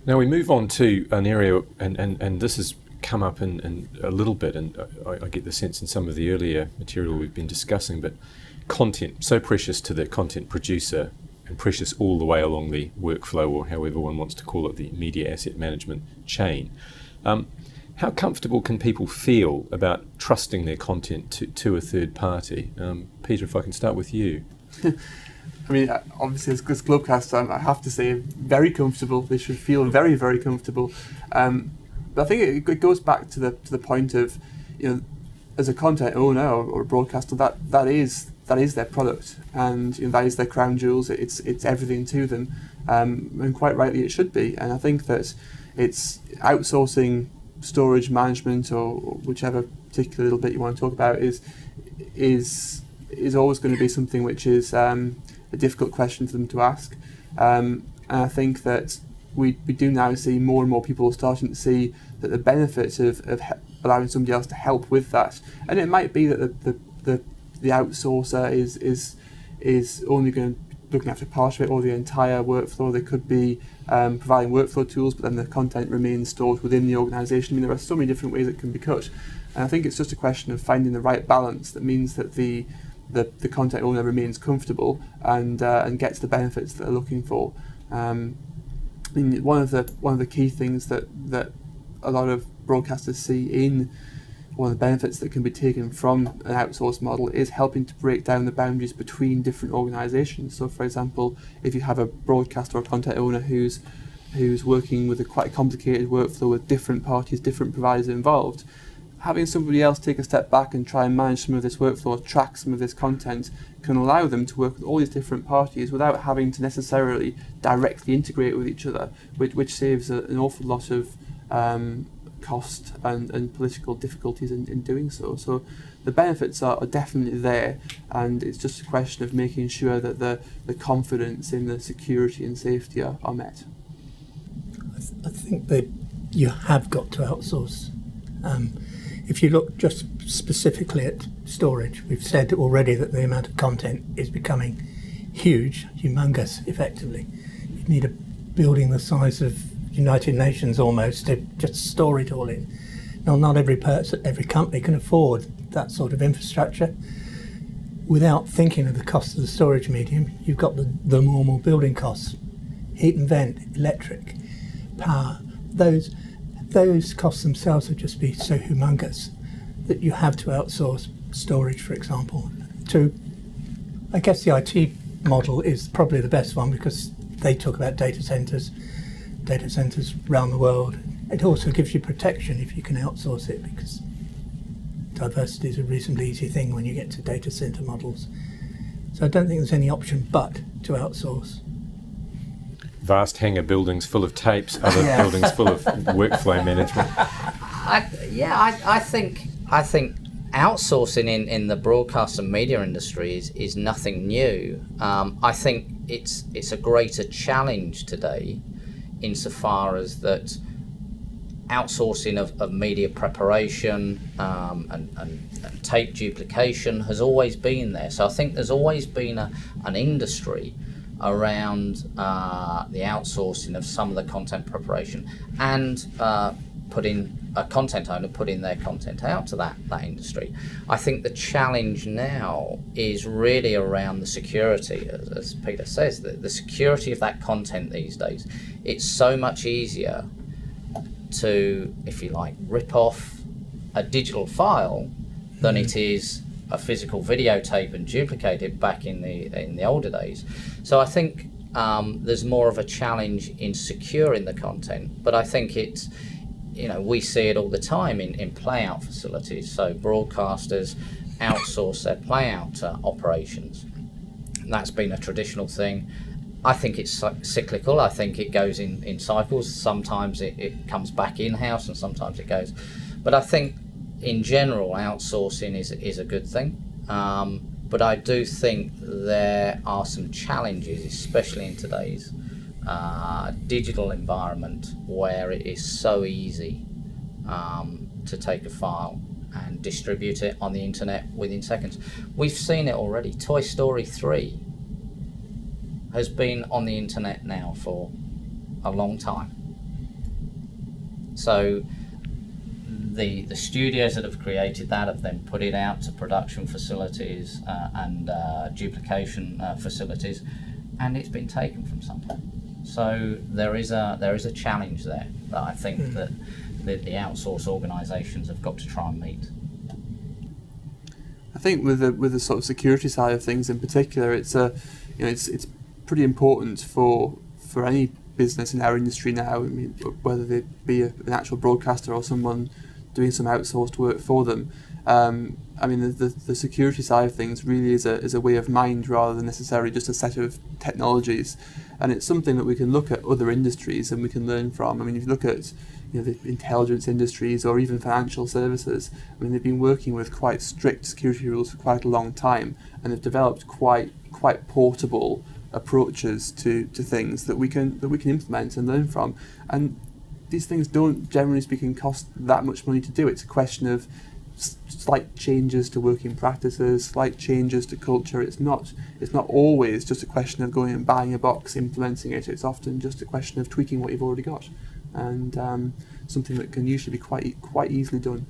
Now we move on to an area, and this has come up in a little bit, and I get the sense in some of the earlier material we've been discussing, but content, so precious to the content producer and precious all the way along the workflow, or however one wants to call it, the media asset management chain. How comfortable can people feel about trusting their content to a third party? Peter, if I can start with you. I mean, obviously, as Globecast, I have to say, very comfortable. They should feel very, very comfortable. But I think it goes back to the point of, as a content owner or a broadcaster, that is their product, and that is their crown jewels. It's everything to them, and quite rightly it should be. And I think that it's outsourcing storage management, or whichever particular little bit you want to talk about, is always going to be something which is a difficult question for them to ask. And I think that we do now see more and more people starting to see that the benefits of allowing somebody else to help with that. And it might be that the outsourcer is only going to be looking after part of it or the entire workflow. They could be providing workflow tools, but then the content remains stored within the organisation. I mean, there are so many different ways it can be cut. And I think it's just a question of finding the right balance that means that the content owner remains comfortable and gets the benefits that they're looking for. I mean, one of the key things that a lot of broadcasters see in one of the benefits that can be taken from an outsourced model is helping to break down the boundaries between different organisations. So, for example, if you have a broadcaster or content owner who's working with a quite complicated workflow with different parties, different providers involved, having somebody else take a step back and try and manage some of this workflow, track some of this content, can allow them to work with all these different parties without having to necessarily directly integrate with each other, which saves an awful lot of cost and political difficulties in doing so. So the benefits are definitely there, and it's just a question of making sure that the confidence in the security and safety are met. I think that you have got to outsource. If you look just specifically at storage, we've said already that the amount of content is becoming huge, humongous, effectively. You need a building the size of United Nations almost to just store it all in. Now, not every company can afford that sort of infrastructure. Without thinking of the cost of the storage medium, you've got the normal building costs: heat and vent, electric, power. Those costs themselves would just be so humongous that you have to outsource storage, for example. I guess the IT model is probably the best one, because they talk about data centres around the world. It also gives you protection if you can outsource it, because diversity is a reasonably easy thing when you get to data centre models. So I don't think there's any option but to outsource. Vast hangar buildings full of tapes, other buildings full of workflow management. I think outsourcing in the broadcast and media industry is nothing new. I think it's a greater challenge today, insofar as that outsourcing of media preparation and tape duplication has always been there. So I think there's always been an industry around the outsourcing of some of the content preparation, and putting a content owner putting their content out to that industry. I think the challenge now is really around the security, as Peter says, the security of that content these days. It's so much easier to, if you like, rip off a digital file than it is a physical videotape and duplicate it back in the older days. So I think there's more of a challenge in securing the content, but I think it's, we see it all the time in play-out facilities. So broadcasters outsource their play-out operations. And that's been a traditional thing. I think it's cyclical. I think it goes in cycles. Sometimes it comes back in-house and sometimes it goes. But I think in general, outsourcing is a good thing. But I do think there are some challenges, especially in today's digital environment, where it is so easy to take a file and distribute it on the internet within seconds. We've seen it already. Toy Story 3 has been on the internet now for a long time. So the studios that have created that have then put it out to production facilities and duplication facilities, and it's been taken from somewhere. So there is a challenge there that I think that the outsource organisations have got to try and meet. I think with the sort of security side of things in particular, it's it's pretty important for any business in our industry now. I mean, whether they be an actual broadcaster or someone doing some outsourced work for them. I mean, the security side of things really is a way of mind rather than necessarily just a set of technologies, and it's something that we can look at other industries and we can learn from. I mean, if you look at the intelligence industries or even financial services, I mean, they've been working with quite strict security rules for quite a long time, and they've developed quite portable approaches to things that we can implement and learn from. And these things don't, generally speaking, cost that much money to do. It's a question of slight changes to working practices, slight changes to culture. It's not always just a question of going and buying a box, implementing it. It's often just a question of tweaking what you've already got, and something that can usually be quite easily done.